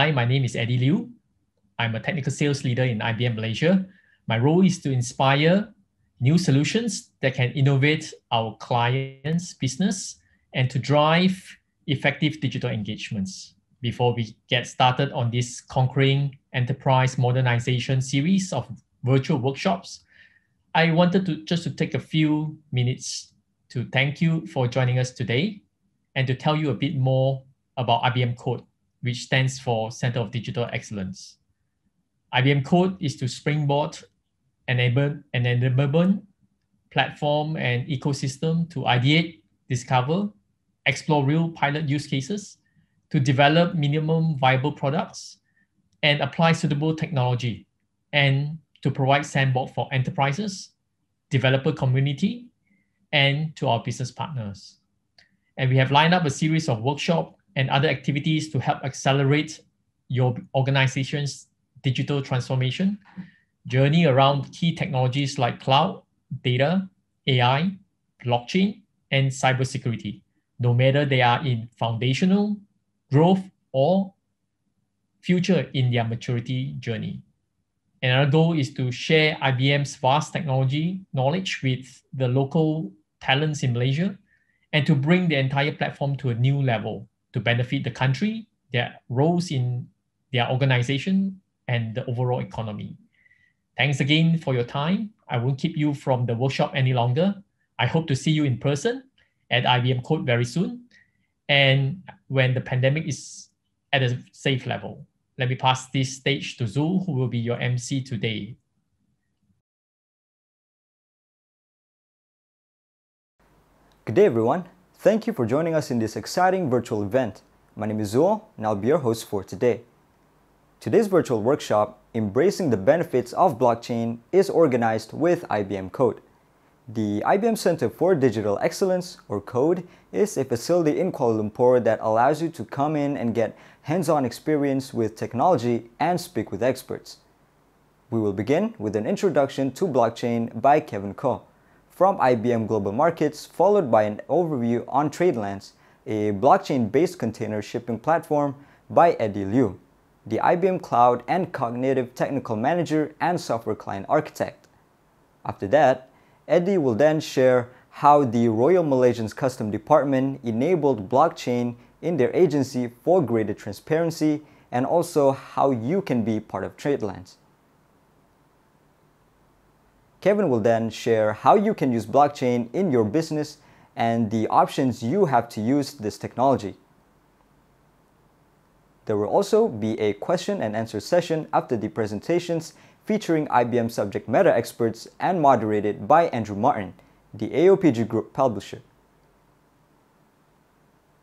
Hi, my name is Eddie Liu. I'm a technical sales leader in IBM Malaysia. My role is to inspire new solutions that can innovate our clients' business and to drive effective digital engagements. Before we get started on this Conquering Enterprise Modernization series of virtual workshops, I wanted to take a few minutes to thank you for joining us today and to tell you a bit more about IBM CoDE, which stands for Center of Digital Excellence. IBM CoDE is to springboard an enablement platform and ecosystem to ideate, discover, explore real pilot use cases, to develop minimum viable products, and apply suitable technology, and to provide sandbox for enterprises, developer community, and to our business partners. And we have lined up a series of workshops and other activities to help accelerate your organization's digital transformation journey around key technologies like cloud, data, AI, blockchain, and cybersecurity, no matter they are in foundational, growth, or future in their maturity journey. And our goal is to share IBM's vast technology knowledge with the local talents in Malaysia and to bring the entire platform to a new level to benefit the country, their roles in their organization, and the overall economy. Thanks again for your time. I won't keep you from the workshop any longer. I hope to see you in person at IBM CoDE very soon, and when the pandemic is at a safe level. Let me pass this stage to Zul, who will be your MC today. Good day, everyone. Thank you for joining us in this exciting virtual event. My name is Zul, and I'll be your host for today. Today's virtual workshop, Embracing the Benefits of Blockchain, is organized with IBM CoDE. The IBM Center for Digital Excellence, or CoDE, is a facility in Kuala Lumpur that allows you to come in and get hands-on experience with technology and speak with experts. We will begin with an introduction to blockchain by Kevin Koh from IBM Global Markets, followed by an overview on TradeLens, a blockchain-based container shipping platform by Eddie Liu, the IBM Cloud and Cognitive Technical Manager and Software Client Architect. After that, Eddie will then share how the Royal Malaysian Customs Department enabled blockchain in their agency for greater transparency, and also how you can be part of TradeLens. Kevin will then share how you can use blockchain in your business and the options you have to use this technology. There will also be a question and answer session after the presentations featuring IBM subject matter experts and moderated by Andrew Martin, the AOPG Group publisher.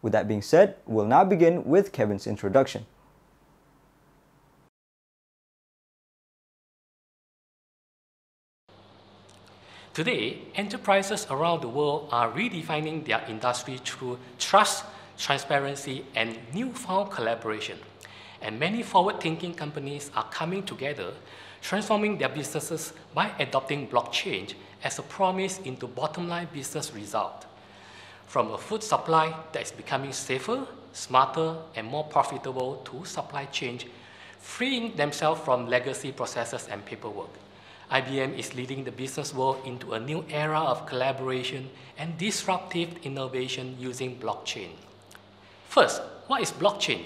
With that being said, we'll now begin with Kevin's introduction. Today, enterprises around the world are redefining their industry through trust, transparency, and newfound collaboration. And many forward-thinking companies are coming together, transforming their businesses by adopting blockchain as a promise into bottom-line business result. From a food supply that is becoming safer, smarter, and more profitable to supply chain, freeing themselves from legacy processes and paperwork. IBM is leading the business world into a new era of collaboration and disruptive innovation using blockchain. First, what is blockchain?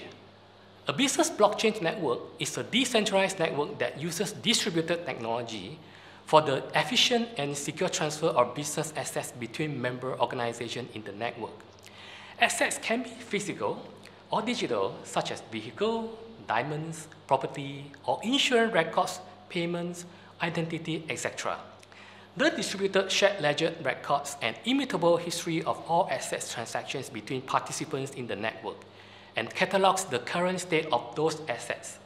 A business blockchain network is a decentralized network that uses distributed technology for the efficient and secure transfer of business assets between member organizations in the network. Assets can be physical or digital, such as vehicle, diamonds, property, or insurance records, payments, identity, etc. The distributed shared ledger records an immutable history of all assets transactions between participants in the network and catalogs the current state of those assets.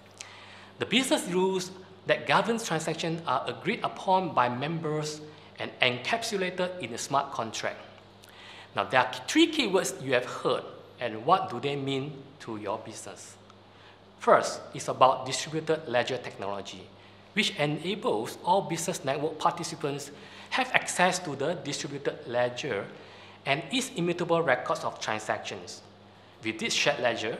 The business rules that govern transactions are agreed upon by members and encapsulated in a smart contract. Now, there are three keywords you have heard, and what do they mean to your business? First, it's about distributed ledger technology, which enables all business network participants have access to the distributed ledger and its immutable records of transactions. With this shared ledger,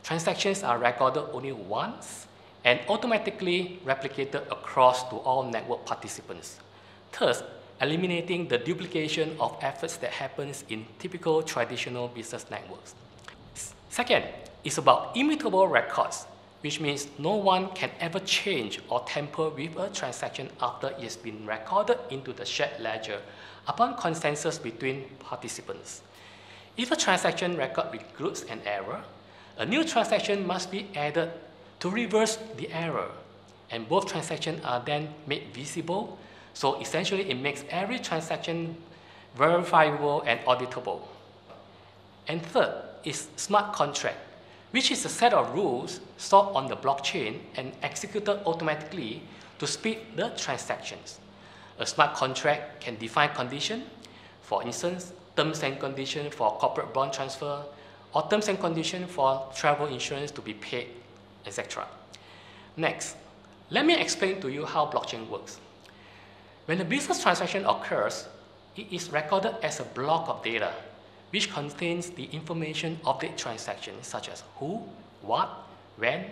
transactions are recorded only once and automatically replicated across to all network participants, thus eliminating the duplication of efforts that happens in typical traditional business networks. Second, it's about immutable records, which means no one can ever change or tamper with a transaction after it has been recorded into the shared ledger upon consensus between participants. If a transaction record includes an error, a new transaction must be added to reverse the error, and both transactions are then made visible, so essentially it makes every transaction verifiable and auditable. And third is smart contract, which is a set of rules stored on the blockchain and executed automatically to speed the transactions. A smart contract can define conditions, for instance, terms and conditions for corporate bond transfer, or terms and conditions for travel insurance to be paid, etc. Next, let me explain to you how blockchain works. When a business transaction occurs, it is recorded as a block of data, which contains the information of the transaction, such as who, what, when,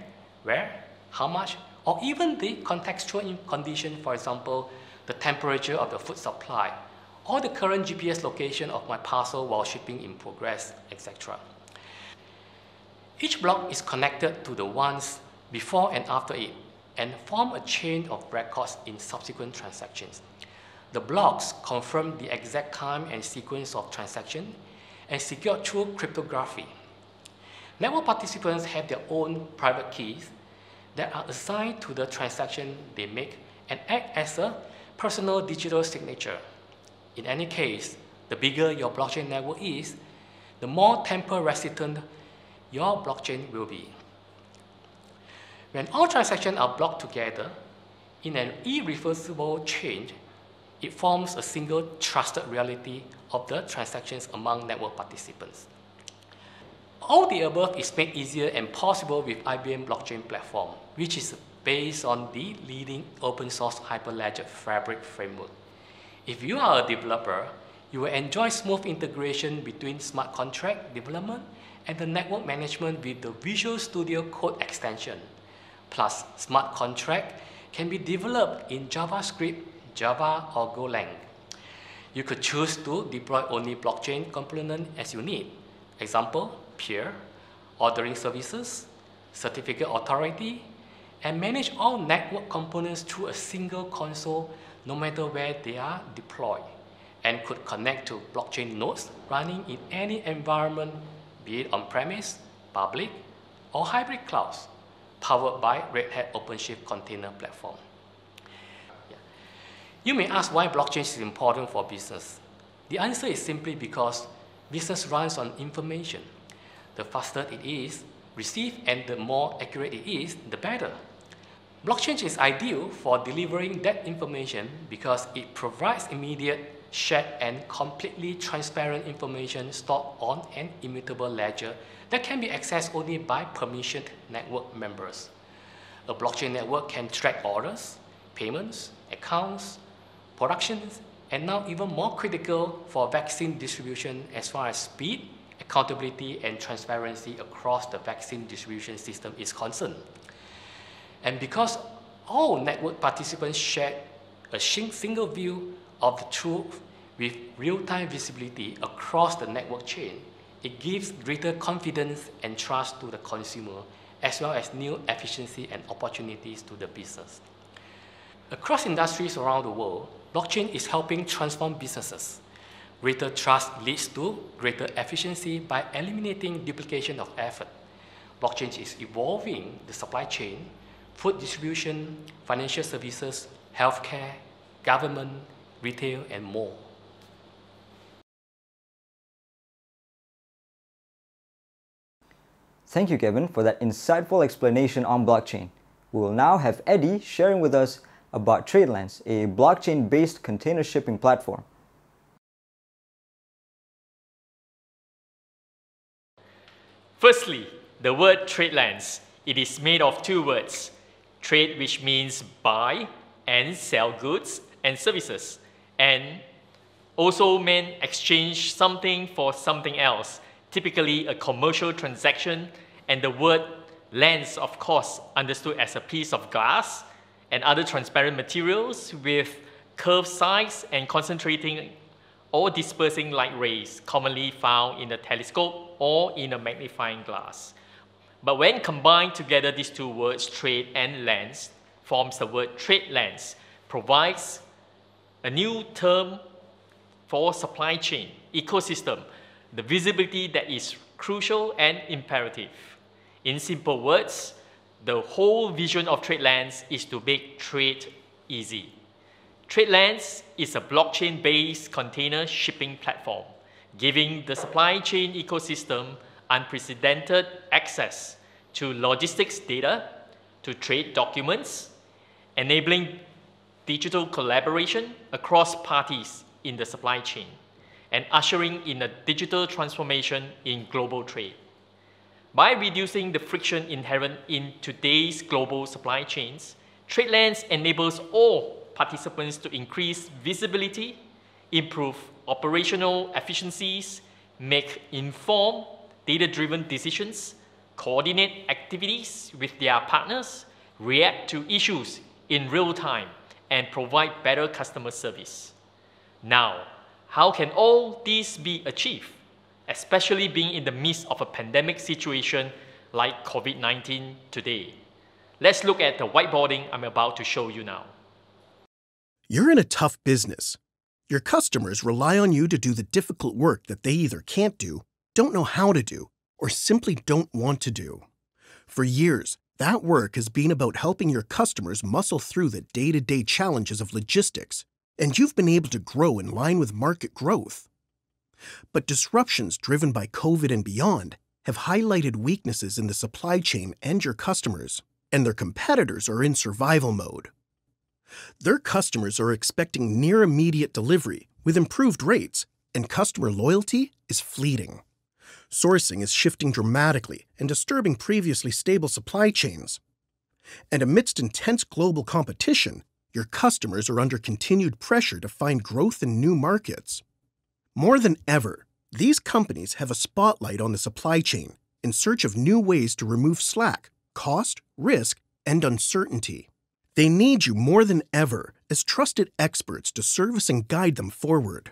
where, how much, or even the contextual condition, for example, the temperature of the food supply, or the current GPS location of my parcel while shipping in progress, etc. Each block is connected to the ones before and after it, and form a chain of records in subsequent transactions. The blocks confirm the exact time and sequence of transaction and secured through cryptography. Network participants have their own private keys that are assigned to the transaction they make and act as a personal digital signature. In any case, the bigger your blockchain network is, the more tamper-resistant your blockchain will be. When all transactions are blocked together in an irreversible chain, it forms a single trusted reality of the transactions among network participants. All the above is made easier and possible with IBM blockchain platform, which is based on the leading open source Hyperledger Fabric framework. If you are a developer, you will enjoy smooth integration between smart contract development and the network management with the Visual Studio Code extension. Plus, smart contract can be developed in JavaScript, Java, or Golang. You could choose to deploy only blockchain component as you need. Example, peer, ordering services, certificate authority, and manage all network components through a single console no matter where they are deployed, and could connect to blockchain nodes running in any environment, be it on-premise, public, or hybrid clouds, powered by Red Hat OpenShift Container Platform. You may ask why blockchain is important for business. The answer is simply because business runs on information. The faster it is received and the more accurate it is, the better. Blockchain is ideal for delivering that information because it provides immediate, shared, and completely transparent information stored on an immutable ledger that can be accessed only by permissioned network members. A blockchain network can track orders, payments, accounts, productions, and now even more critical for vaccine distribution as far as speed, accountability, and transparency across the vaccine distribution system is concerned. And because all network participants share a single view of the truth with real-time visibility across the network chain, it gives greater confidence and trust to the consumer, as well as new efficiency and opportunities to the business. Across industries around the world, blockchain is helping transform businesses. Greater trust leads to greater efficiency by eliminating duplication of effort. Blockchain is evolving the supply chain, food distribution, financial services, healthcare, government, retail, and more. Thank you, Kevin, for that insightful explanation on blockchain. We will now have Eddie sharing with us about TradeLens, a blockchain-based container shipping platform. Firstly, the word TradeLens. It is made of two words. Trade, which means buy and sell goods and services, and also meant exchange something for something else, typically a commercial transaction, and the word lens, of course, understood as a piece of glass and other transparent materials with curved sides and concentrating or dispersing light rays, commonly found in a telescope or in a magnifying glass. But when combined together, these two words, trade and lens, forms the word TradeLens, provides a new term for supply chain ecosystem, the visibility that is crucial and imperative. In simple words, the whole vision of TradeLens is to make trade easy. TradeLens is a blockchain-based container shipping platform, giving the supply chain ecosystem unprecedented access to logistics data, to trade documents, enabling digital collaboration across parties in the supply chain, and ushering in a digital transformation in global trade. By reducing the friction inherent in today's global supply chains, TradeLens enables all participants to increase visibility, improve operational efficiencies, make informed, data-driven decisions, coordinate activities with their partners, react to issues in real time, and provide better customer service. Now, how can all this be achieved, especially being in the midst of a pandemic situation like COVID-19 today? Let's look at the whiteboarding I'm about to show you now. You're in a tough business. Your customers rely on you to do the difficult work that they either can't do, don't know how to do, or simply don't want to do. For years, that work has been about helping your customers muscle through the day-to-day challenges of logistics, and you've been able to grow in line with market growth. But disruptions driven by COVID and beyond have highlighted weaknesses in the supply chain and your customers, and their competitors are in survival mode. Their customers are expecting near immediate delivery with improved rates, and customer loyalty is fleeting. Sourcing is shifting dramatically and disturbing previously stable supply chains. And amidst intense global competition, your customers are under continued pressure to find growth in new markets. More than ever, these companies have a spotlight on the supply chain in search of new ways to remove slack, cost, risk, and uncertainty. They need you more than ever as trusted experts to service and guide them forward.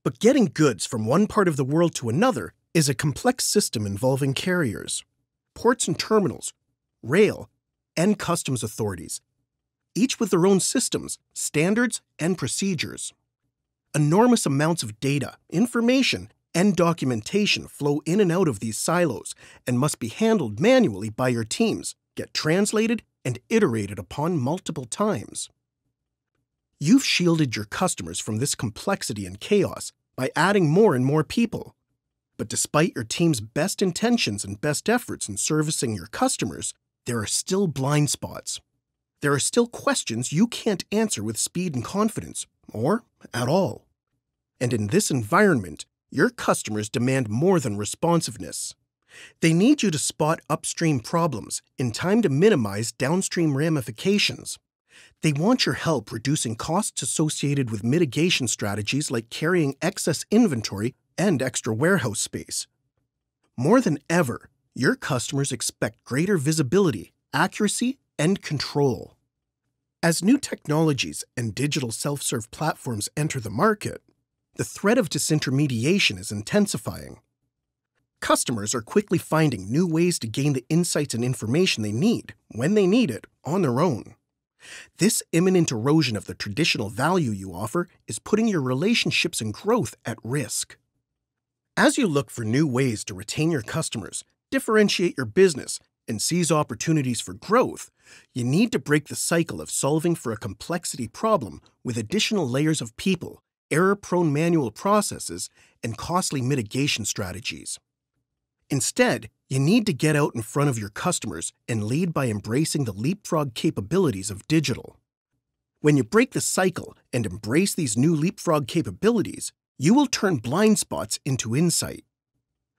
But getting goods from one part of the world to another is a complex system involving carriers, ports and terminals, rail, and customs authorities, each with their own systems, standards, and procedures. Enormous amounts of data, information, and documentation flow in and out of these silos and must be handled manually by your teams, get translated, and iterated upon multiple times. You've shielded your customers from this complexity and chaos by adding more and more people. But despite your team's best intentions and best efforts in servicing your customers, there are still blind spots. There are still questions you can't answer with speed and confidence, or at all. And in this environment, your customers demand more than responsiveness. They need you to spot upstream problems in time to minimize downstream ramifications. They want your help reducing costs associated with mitigation strategies like carrying excess inventory and extra warehouse space. More than ever, your customers expect greater visibility, accuracy, and control. As new technologies and digital self-serve platforms enter the market, the threat of disintermediation is intensifying. Customers are quickly finding new ways to gain the insights and information they need, when they need it, on their own. This imminent erosion of the traditional value you offer is putting your relationships and growth at risk. As you look for new ways to retain your customers, differentiate your business, and seize opportunities for growth, you need to break the cycle of solving for a complexity problem with additional layers of people, error-prone manual processes, and costly mitigation strategies. Instead, you need to get out in front of your customers and lead by embracing the leapfrog capabilities of digital. When you break the cycle and embrace these new leapfrog capabilities, you will turn blind spots into insight.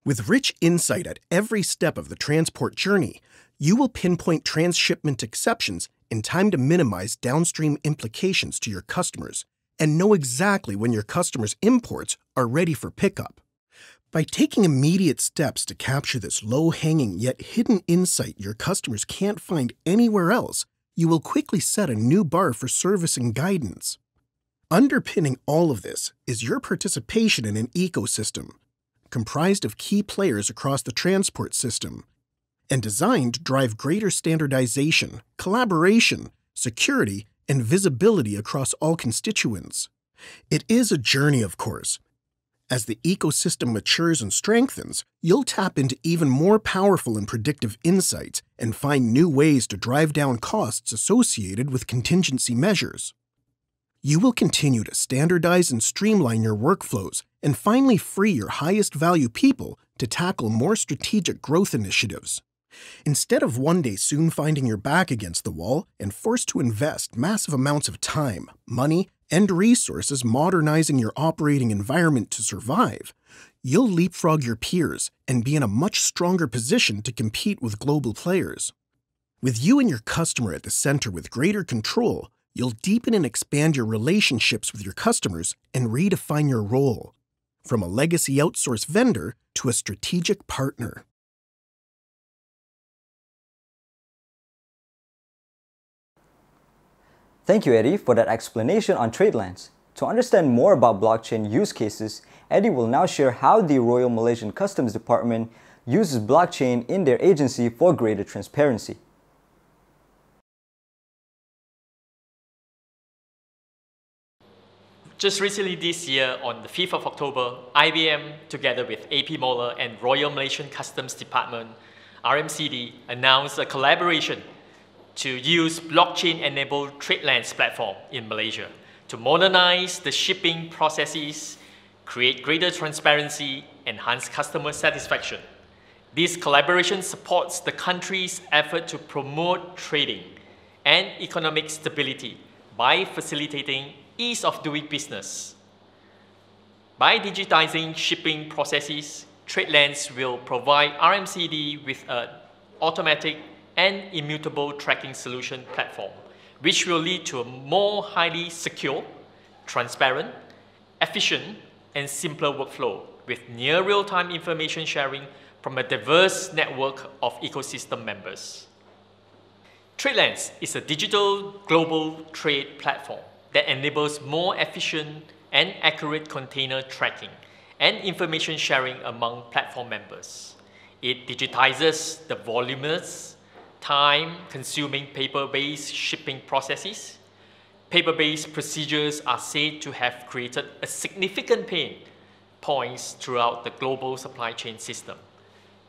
With rich insight at every step of the transport journey, you will pinpoint transshipment exceptions in time to minimize downstream implications to your customers and know exactly when your customers' imports are ready for pickup. By taking immediate steps to capture this low-hanging yet hidden insight your customers can't find anywhere else, you will quickly set a new bar for service and guidance. Underpinning all of this is your participation in an ecosystem comprised of key players across the transport system and designed to drive greater standardization, collaboration, security, and visibility across all constituents. It is a journey, of course. As the ecosystem matures and strengthens, you'll tap into even more powerful and predictive insights and find new ways to drive down costs associated with contingency measures. You will continue to standardize and streamline your workflows and finally free your highest value people to tackle more strategic growth initiatives. Instead of one day soon finding your back against the wall and forced to invest massive amounts of time, money, and resources modernizing your operating environment to survive, you'll leapfrog your peers and be in a much stronger position to compete with global players. With you and your customer at the center with greater control, you'll deepen and expand your relationships with your customers and redefine your role, from a legacy outsource vendor to a strategic partner. Thank you, Eddie, for that explanation on TradeLens. To understand more about blockchain use cases, Eddie will now share how the Royal Malaysian Customs Department uses blockchain in their agency for greater transparency. Just recently this year, on the 5th of October, IBM, together with AP Moller and Royal Malaysian Customs Department, RMCD, announced a collaboration to use blockchain-enabled TradeLens platform in Malaysia to modernize the shipping processes, create greater transparency, enhance customer satisfaction. This collaboration supports the country's effort to promote trading and economic stability by facilitating ease of doing business. By digitizing shipping processes, TradeLens will provide RMCD with an automatic and immutable tracking solution platform, which will lead to a more highly secure, transparent, efficient, and simpler workflow with near real-time information sharing from a diverse network of ecosystem members. TradeLens is a digital global trade platform that enables more efficient and accurate container tracking and information sharing among platform members. It digitizes the voluminous, time-consuming paper-based shipping processes. Paper-based procedures are said to have created a significant pain points throughout the global supply chain system.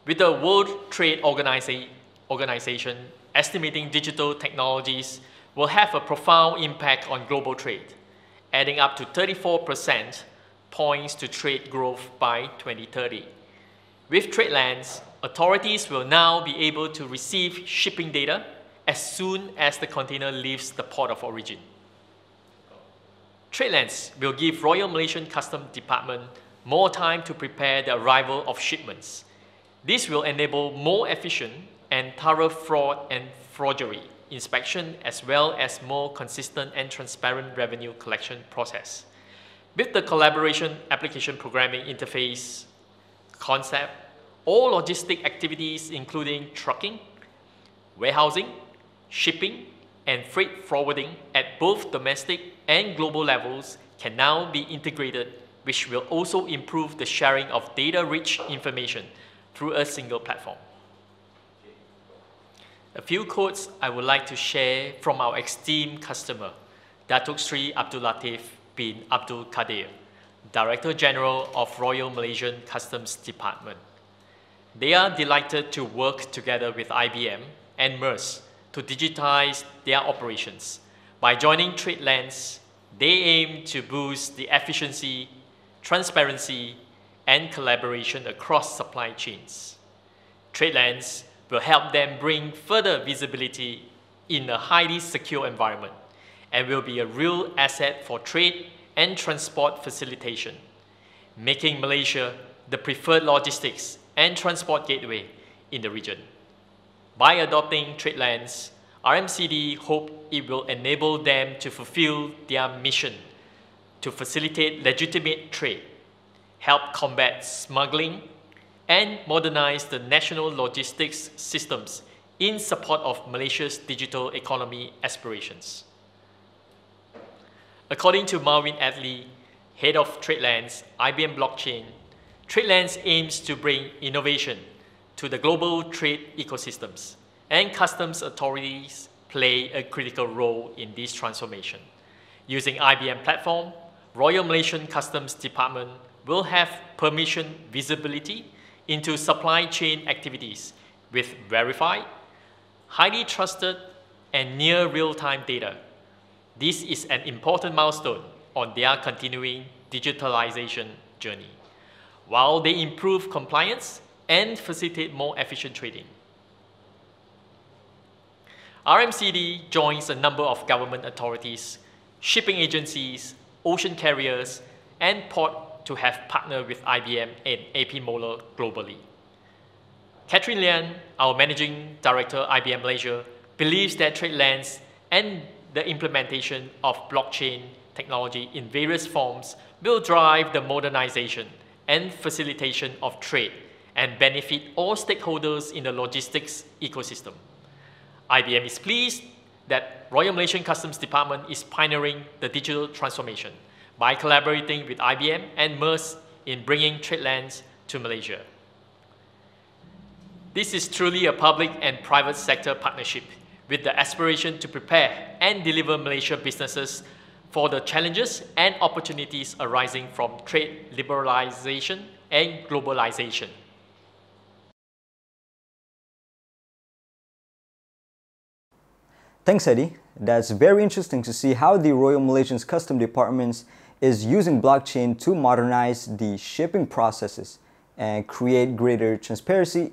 With the World Trade Organization estimating digital technologies will have a profound impact on global trade, adding up to 34% points to trade growth by 2030. With TradeLens, authorities will now be able to receive shipping data as soon as the container leaves the port of origin. TradeLens will give Royal Malaysian Customs Department more time to prepare the arrival of shipments. This will enable more efficient and thorough fraud and forgery inspection, as well as more consistent and transparent revenue collection process. With the collaboration application programming interface concept, all logistic activities including trucking, warehousing, shipping, and freight forwarding at both domestic and global levels can now be integrated, which will also improve the sharing of data-rich information through a single platform. A few quotes I would like to share from our esteemed customer, Datuk Sri Abdul Latif bin Abdul Kadir, Director General of Royal Malaysian Customs Department. They are delighted to work together with IBM and MERS to digitize their operations. By joining TradeLens, they aim to boost the efficiency, transparency, and collaboration across supply chains. TradeLens will help them bring further visibility in a highly secure environment and will be a real asset for trade and transport facilitation, making Malaysia the preferred logistics and transport gateway in the region. By adopting TradeLens, RMCD hope it will enable them to fulfill their mission to facilitate legitimate trade, help combat smuggling, and modernize the national logistics systems in support of Malaysia's digital economy aspirations. According to Marvin Adley, head of TradeLens, IBM Blockchain, TradeLens aims to bring innovation to the global trade ecosystems, and customs authorities play a critical role in this transformation. Using IBM platform, Royal Malaysian Customs Department will have permission visibility into supply chain activities with verified, highly trusted, and near real-time data. This is an important milestone on their continuing digitalization journey, while they improve compliance and facilitate more efficient trading. RMCD joins a number of government authorities, shipping agencies, ocean carriers, and port to have partnered with IBM and AP Moller globally. Catherine Lian, our Managing Director, IBM Malaysia, believes that TradeLens and the implementation of blockchain technology in various forms will drive the modernization and facilitation of trade and benefit all stakeholders in the logistics ecosystem. IBM is pleased that Royal Malaysian Customs Department is pioneering the digital transformation by collaborating with IBM and MERS in bringing TradeLens to Malaysia. This is truly a public and private sector partnership with the aspiration to prepare and deliver Malaysia businesses for the challenges and opportunities arising from trade liberalization and globalization. Thanks, Eddie. That's very interesting to see how the Royal Malaysian Customs Department is using blockchain to modernize the shipping processes and create greater transparency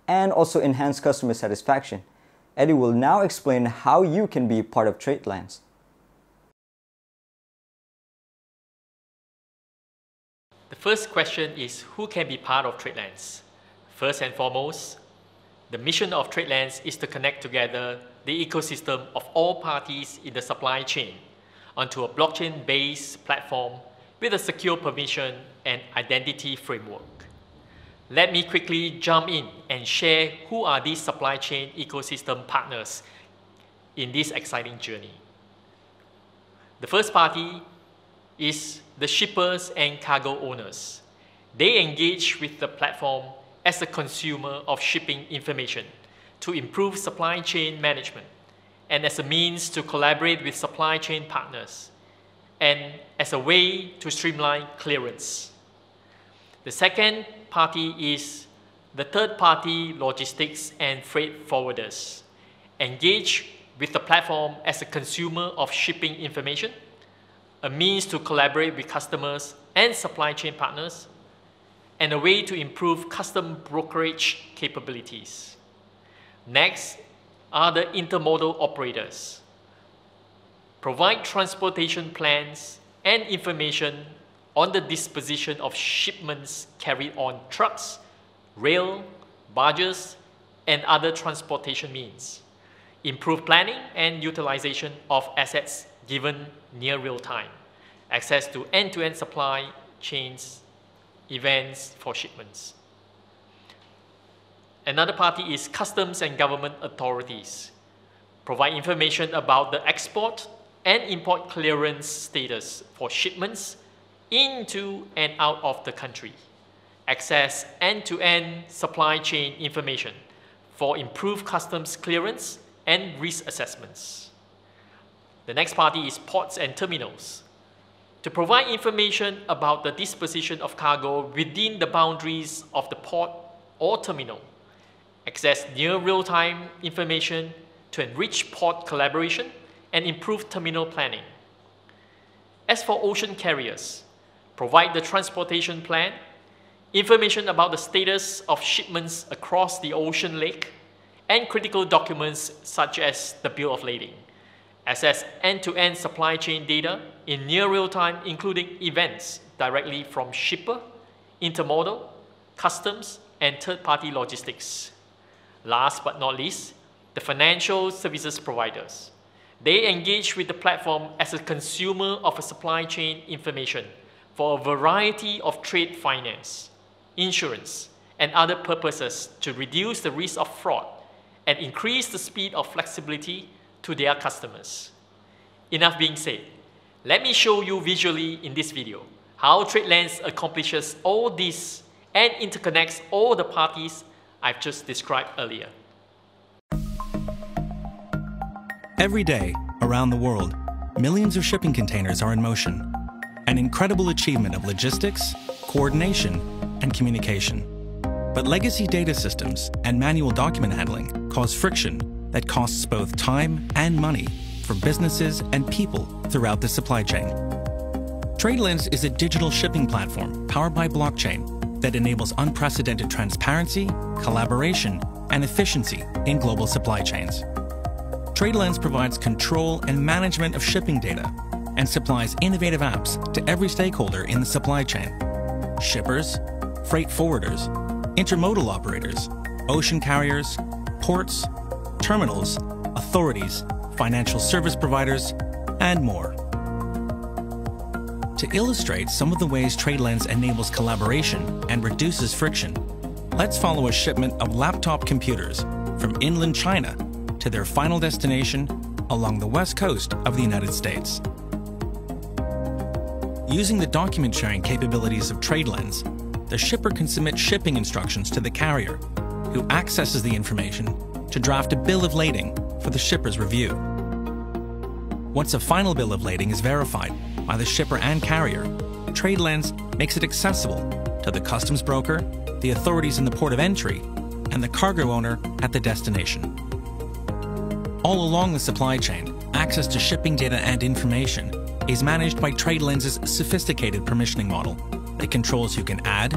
and also enhance customer satisfaction. Eddie will now explain how you can be part of TradeLens. The first question is who can be part of TradeLens? First and foremost, the mission of TradeLens is to connect together the ecosystem of all parties in the supply chain onto a blockchain-based platform with a secure permission and identity framework. Let me quickly jump in and share who are these supply chain ecosystem partners in this exciting journey. The first party is the shippers and cargo owners. They engage with the platform as a consumer of shipping information to improve supply chain management and as a means to collaborate with supply chain partners and as a way to streamline clearance. The second party is the third-party logistics and freight forwarders. Engage with the platform as a consumer of shipping information, a means to collaborate with customers and supply chain partners, and a way to improve custom brokerage capabilities. Next are the intermodal operators. Provide transportation plans and information on the disposition of shipments carried on trucks, rail, barges, and other transportation means. Improve planning and utilization of assets given near real time. Access to end-to-end supply chains, events for shipments. Another party is customs and government authorities. Provide information about the export and import clearance status for shipments into and out of the country. Access end-to-end supply chain information for improved customs clearance and risk assessments. The next party is ports and terminals. To provide information about the disposition of cargo within the boundaries of the port or terminal, access near real-time information to enrich port collaboration and improve terminal planning. As for ocean carriers, provide the transportation plan, information about the status of shipments across the ocean lake, and critical documents such as the bill of lading. Access end-to-end supply chain data in near real time, including events directly from shipper, intermodal, customs, and third-party logistics. Last but not least, the financial services providers. They engage with the platform as a consumer of a supply chain information for a variety of trade finance, insurance, and other purposes to reduce the risk of fraud and increase the speed of flexibility to their customers. Enough being said, let me show you visually in this video how TradeLens accomplishes all this and interconnects all the parties I've just described earlier. Every day, around the world, millions of shipping containers are in motion. An incredible achievement of logistics, coordination, and communication. But legacy data systems and manual document handling cause friction that costs both time and money for businesses and people throughout the supply chain. TradeLens is a digital shipping platform powered by blockchain that enables unprecedented transparency, collaboration, and efficiency in global supply chains. TradeLens provides control and management of shipping data and supplies innovative apps to every stakeholder in the supply chain: shippers, freight forwarders, intermodal operators, ocean carriers, ports, terminals, authorities, financial service providers, and more. To illustrate some of the ways TradeLens enables collaboration and reduces friction, let's follow a shipment of laptop computers from inland China to their final destination along the west coast of the United States. Using the document sharing capabilities of TradeLens, the shipper can submit shipping instructions to the carrier, who accesses the information to draft a bill of lading for the shipper's review. Once a final bill of lading is verified by the shipper and carrier, TradeLens makes it accessible to the customs broker, the authorities in the port of entry, and the cargo owner at the destination. All along the supply chain, access to shipping data and information is managed by TradeLens' sophisticated permissioning model that controls who can add,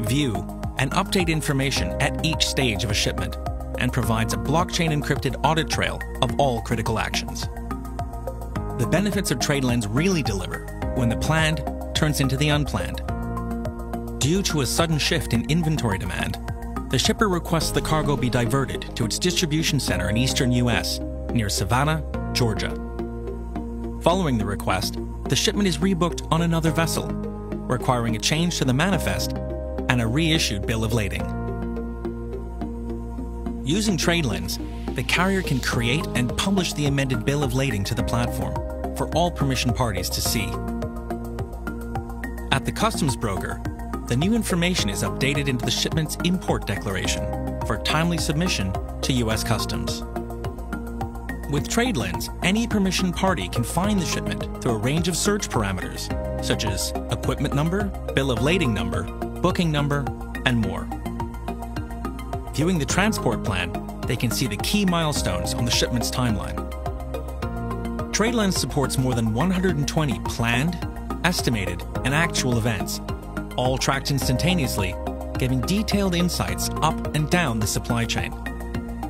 view, and update information at each stage of a shipment, and provides a blockchain-encrypted audit trail of all critical actions. The benefits of TradeLens really deliver when the planned turns into the unplanned. Due to a sudden shift in inventory demand, the shipper requests the cargo be diverted to its distribution center in eastern US near Savannah, Georgia. Following the request, the shipment is rebooked on another vessel, requiring a change to the manifest and a reissued bill of lading. Using TradeLens, the carrier can create and publish the amended bill of lading to the platform for all permission parties to see. At the customs broker, the new information is updated into the shipment's import declaration for timely submission to US Customs. With TradeLens, any permission party can find the shipment through a range of search parameters, such as equipment number, bill of lading number, booking number, and more. Viewing the transport plan, they can see the key milestones on the shipment's timeline. TradeLens supports more than 120 planned, estimated, and actual events, all tracked instantaneously, giving detailed insights up and down the supply chain.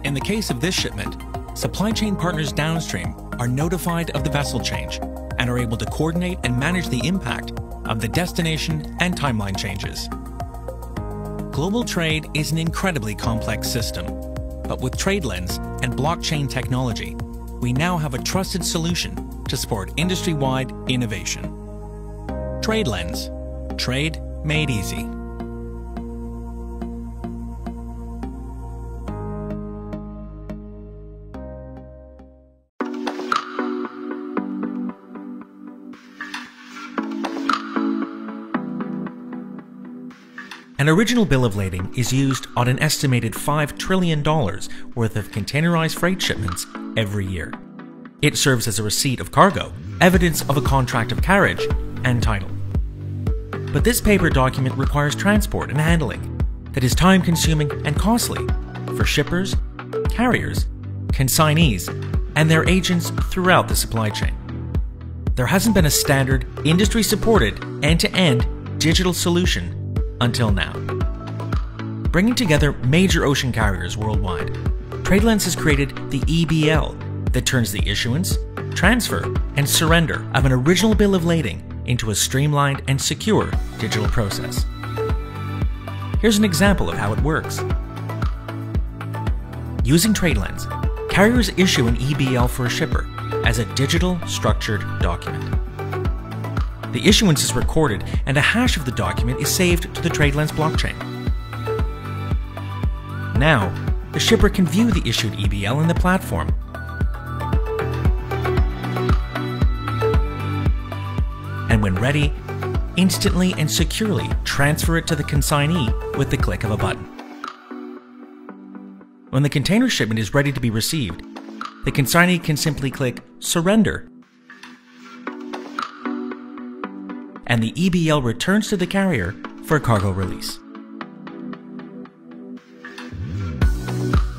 In the case of this shipment, supply chain partners downstream are notified of the vessel change and are able to coordinate and manage the impact of the destination and timeline changes. Global trade is an incredibly complex system, but with TradeLens and blockchain technology, we now have a trusted solution to support industry-wide innovation. TradeLens. Trade made easy. An original bill of lading is used on an estimated $5 trillion worth of containerized freight shipments every year. It serves as a receipt of cargo, evidence of a contract of carriage, and title. But this paper document requires transport and handling, that is time-consuming and costly for shippers, carriers, consignees, and their agents throughout the supply chain. There hasn't been a standard, industry-supported, end-to-end digital solution until now. Bringing together major ocean carriers worldwide, TradeLens has created the EBL that turns the issuance, transfer, and surrender of an original bill of lading into a streamlined and secure digital process. Here's an example of how it works. Using TradeLens, carriers issue an EBL for a shipper as a digital structured document. The issuance is recorded and a hash of the document is saved to the TradeLens blockchain. Now, the shipper can view the issued EBL in the platform. And when ready, instantly and securely transfer it to the consignee with the click of a button. When the container shipment is ready to be received, the consignee can simply click Surrender, and the EBL returns to the carrier for cargo release.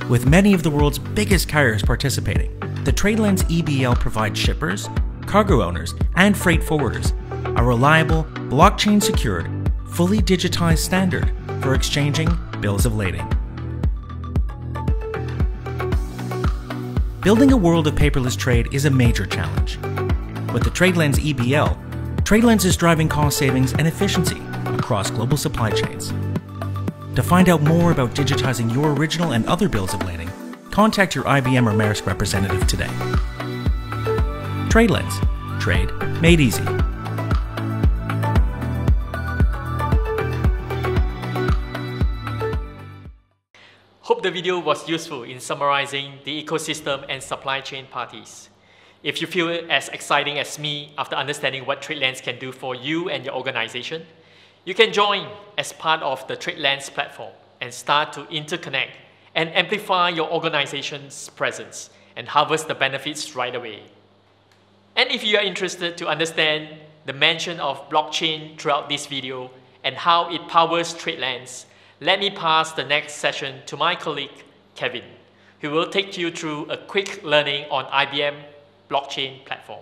With many of the world's biggest carriers participating, the TradeLens EBL provides shippers, cargo owners, and freight forwarders a reliable, blockchain-secured, fully digitized standard for exchanging bills of lading. Building a world of paperless trade is a major challenge. With the TradeLens EBL, TradeLens is driving cost savings and efficiency across global supply chains. To find out more about digitizing your original and other bills of lading, contact your IBM or Maersk representative today. TradeLens. Trade made easy. Hope the video was useful in summarizing the ecosystem and supply chain parties. If you feel as exciting as me after understanding what TradeLens can do for you and your organization, you can join as part of the TradeLens platform and start to interconnect and amplify your organization's presence and harvest the benefits right away. And if you are interested to understand the mention of blockchain throughout this video and how it powers TradeLens, let me pass the next session to my colleague, Kevin, who will take you through a quick learning on IBM blockchain platform.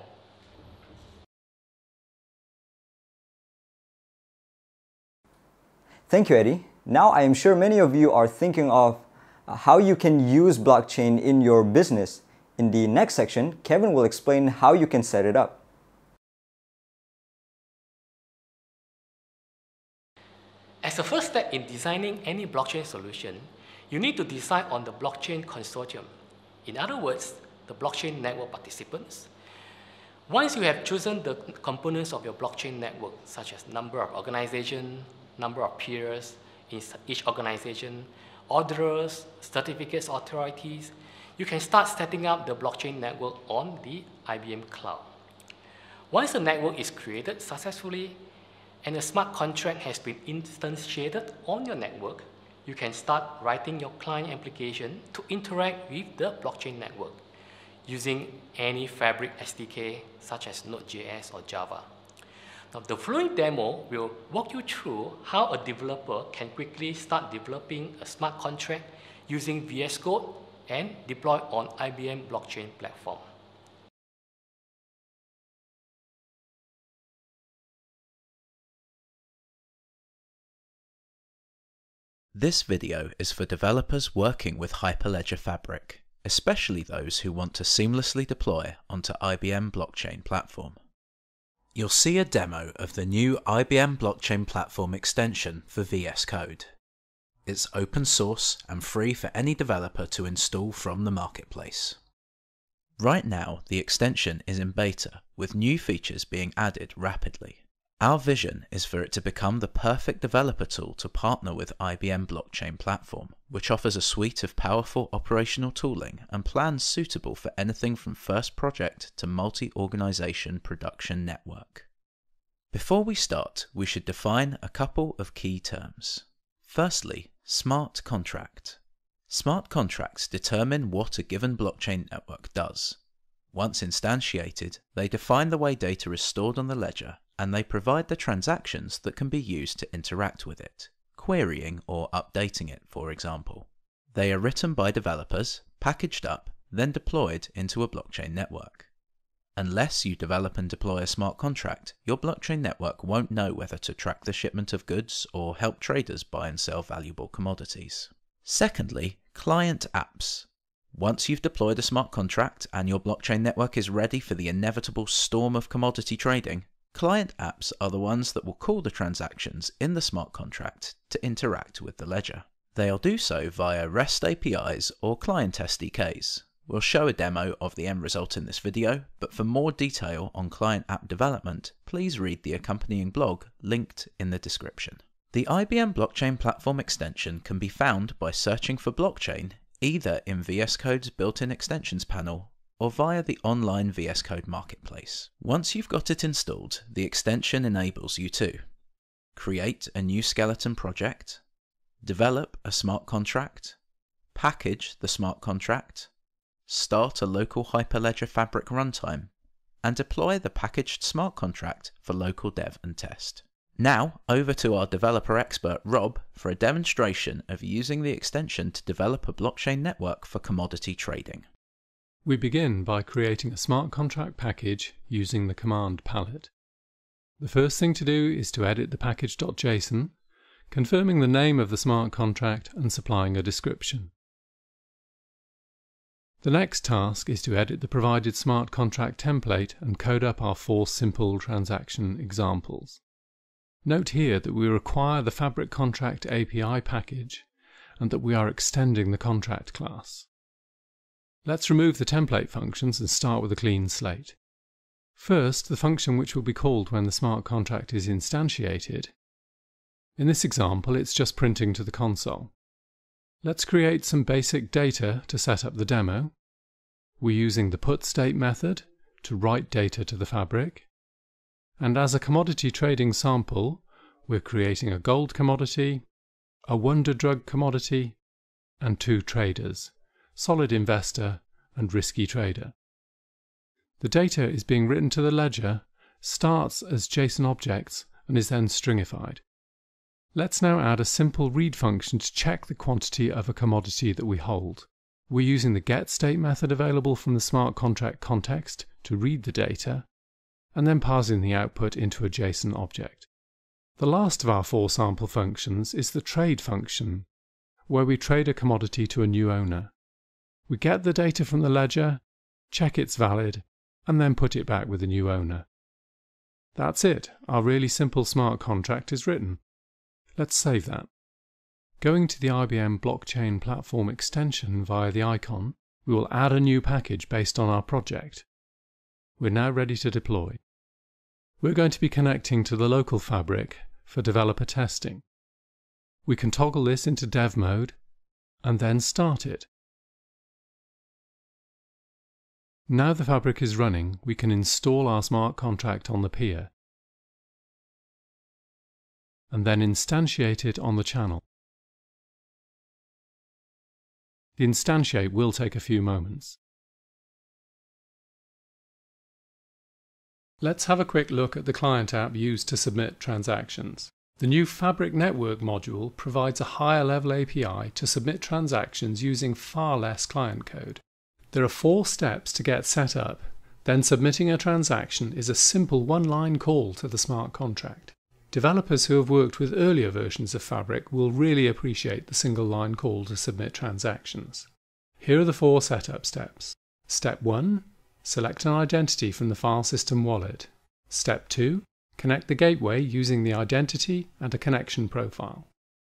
Thank you, Eddie. Now I am sure many of you are thinking of how you can use blockchain in your business. In the next section, Kevin will explain how you can set it up. As a first step in designing any blockchain solution, you need to decide on the blockchain consortium. In other words, the blockchain network participants. Once you have chosen the components of your blockchain network, such as number of organizations, number of peers in each organization, orderers, certificates, authorities, you can start setting up the blockchain network on the IBM cloud. Once the network is created successfully and a smart contract has been instantiated on your network, you can start writing your client application to interact with the blockchain network using any Fabric SDK such as Node.js or Java. Now, the following demo will walk you through how a developer can quickly start developing a smart contract using VS Code and deploy on IBM blockchain platform. This video is for developers working with Hyperledger Fabric, especially those who want to seamlessly deploy onto IBM blockchain platform. You'll see a demo of the new IBM blockchain platform extension for VS Code. It's open source and free for any developer to install from the marketplace. Right now, the extension is in beta, with new features being added rapidly. Our vision is for it to become the perfect developer tool to partner with IBM blockchain platform, which offers a suite of powerful operational tooling and plans suitable for anything from first project to multi-organization production network. Before we start, we should define a couple of key terms. Firstly, smart contract. Smart contracts determine what a given blockchain network does. Once instantiated, they define the way data is stored on the ledger, and they provide the transactions that can be used to interact with it, querying or updating it, for example. They are written by developers, packaged up, then deployed into a blockchain network. Unless you develop and deploy a smart contract, your blockchain network won't know whether to track the shipment of goods or help traders buy and sell valuable commodities. Secondly, client apps. Once you've deployed a smart contract and your blockchain network is ready for the inevitable storm of commodity trading, client apps are the ones that will call the transactions in the smart contract to interact with the ledger. They'll do so via REST APIs or client SDKs. We'll show a demo of the end result in this video, but for more detail on client app development, please read the accompanying blog linked in the description. The IBM Blockchain Platform extension can be found by searching for blockchain either in VS Code's built-in extensions panel or via the online VS Code marketplace. Once you've got it installed, the extension enables you to create a new skeleton project, develop a smart contract, package the smart contract, start a local Hyperledger Fabric runtime, and deploy the packaged smart contract for local dev and test. Now, over to our developer expert Rob for a demonstration of using the extension to develop a blockchain network for commodity trading. We begin by creating a smart contract package using the command palette. The first thing to do is to edit the package.json, confirming the name of the smart contract and supplying a description. The next task is to edit the provided smart contract template and code up our 4 simple transaction examples. Note here that we require the Fabric Contract API package and that we are extending the contract class. Let's remove the template functions and start with a clean slate. First, the function which will be called when the smart contract is instantiated. In this example, it's just printing to the console. Let's create some basic data to set up the demo. We're using the putState method to write data to the fabric. And as a commodity trading sample, we're creating a gold commodity, a wonder drug commodity, and 2 traders, solid investor and risky trader. The data is being written to the ledger, starts as JSON objects, and is then stringified. Let's now add a simple read function to check the quantity of a commodity that we hold. We're using the getState method available from the smart contract context to read the data, and then passing the output into a JSON object. The last of our 4 sample functions is the trade function, where we trade a commodity to a new owner. We get the data from the ledger, check it's valid, and then put it back with the new owner. That's it, our really simple smart contract is written. Let's save that. Going to the IBM Blockchain Platform extension via the icon, we will add a new package based on our project. We're now ready to deploy. We're going to be connecting to the local fabric for developer testing. We can toggle this into dev mode and then start it. Now the fabric is running, we can install our smart contract on the peer and then instantiate it on the channel. The instantiate will take a few moments. Let's have a quick look at the client app used to submit transactions. The new Fabric Network module provides a higher level API to submit transactions using far less client code. There are 4 steps to get set up, then submitting a transaction is a simple one-line call to the smart contract. Developers who have worked with earlier versions of Fabric will really appreciate the single-line call to submit transactions. Here are the 4 setup steps. Step 1. Select an identity from the file system wallet. Step 2. Connect the gateway using the identity and a connection profile.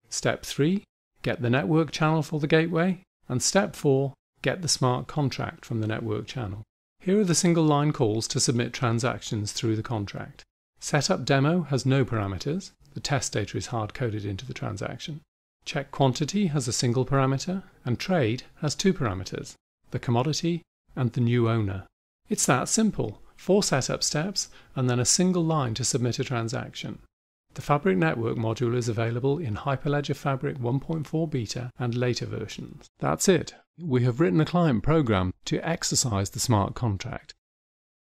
Step 3. Get the network channel for the gateway. And Step 4. Get the smart contract from the network channel. Here are the single-line calls to submit transactions through the contract. Setup demo has no parameters. The test data is hard-coded into the transaction. Check quantity has a single parameter, and trade has 2 parameters, the commodity and the new owner. It's that simple. 4 setup steps, and then a single line to submit a transaction. The Fabric Network module is available in Hyperledger Fabric 1.4 beta and later versions. That's it. We have written a client program to exercise the smart contract.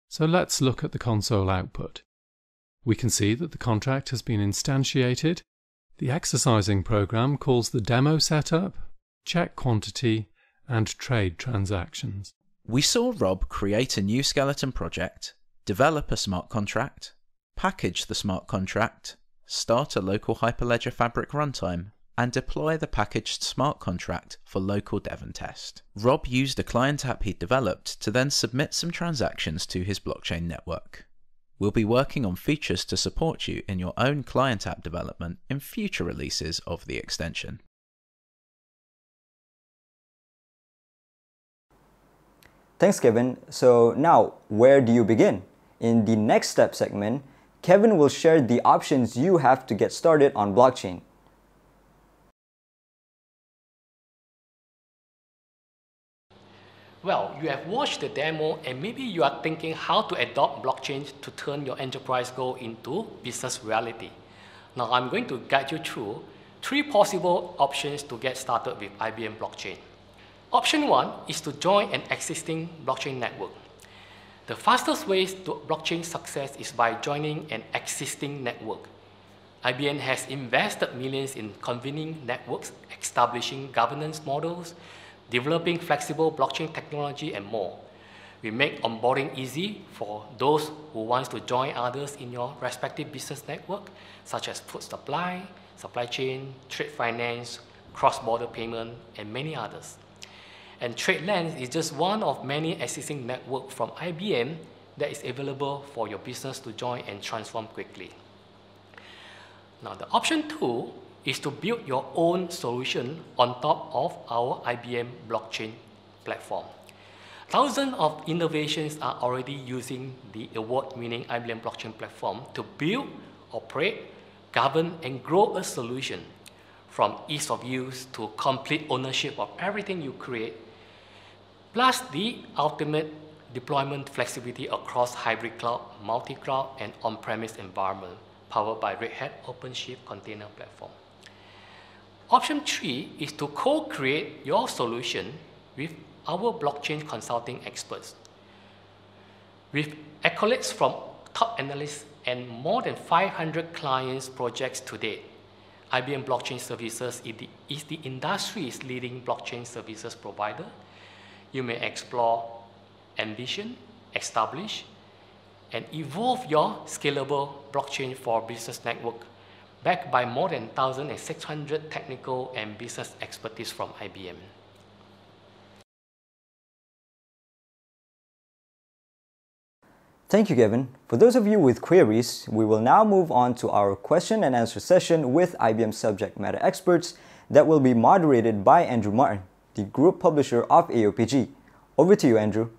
So let's look at the console output. We can see that the contract has been instantiated, The exercising program calls the demo setup, check quantity, and trade transactions. We saw Rob create a new skeleton project, develop a smart contract, package the smart contract, start a local Hyperledger Fabric runtime, and deploy the packaged smart contract for local dev and test. Rob used a client app he'd developed to then submit some transactions to his blockchain network. We'll be working on features to support you in your own client app development in future releases of the extension. Thanks, Kevin. So now, where do you begin? In the next step segment, Kevin will share the options you have to get started on blockchain. Well, you have watched the demo and maybe you are thinking how to adopt blockchain to turn your enterprise goal into business reality. Now I'm going to guide you through 3 possible options to get started with IBM blockchain. Option 1 is to join an existing blockchain network. The fastest way to blockchain success is by joining an existing network. IBM has invested millions in convening networks, establishing governance models, developing flexible blockchain technology, and more. We make onboarding easy for those who want to join others in your respective business network, such as food supply, supply chain, trade finance, cross-border payment, and many others. And TradeLens is just one of many existing networks from IBM that is available for your business to join and transform quickly. Now, the option 2 is to build your own solution on top of our IBM blockchain platform. Thousands of innovations are already using the award-winning IBM blockchain platform to build, operate, govern, and grow a solution, from ease of use to complete ownership of everything you create, plus the ultimate deployment flexibility across hybrid cloud, multi-cloud, and on-premise environment, powered by Red Hat OpenShift container platform. Option 3 is to co-create your solution with our blockchain consulting experts. With accolades from top analysts and more than 500 clients projects to date, IBM Blockchain Services is the industry's leading blockchain services provider. You may explore, envision, establish, and evolve your scalable blockchain for business network, backed by more than 1,600 technical and business expertise from IBM. Thank you, Kevin. For those of you with queries, we will now move on to our question and answer session with IBM subject matter experts that will be moderated by Andrew Martin, the group publisher of AOPG. Over to you, Andrew.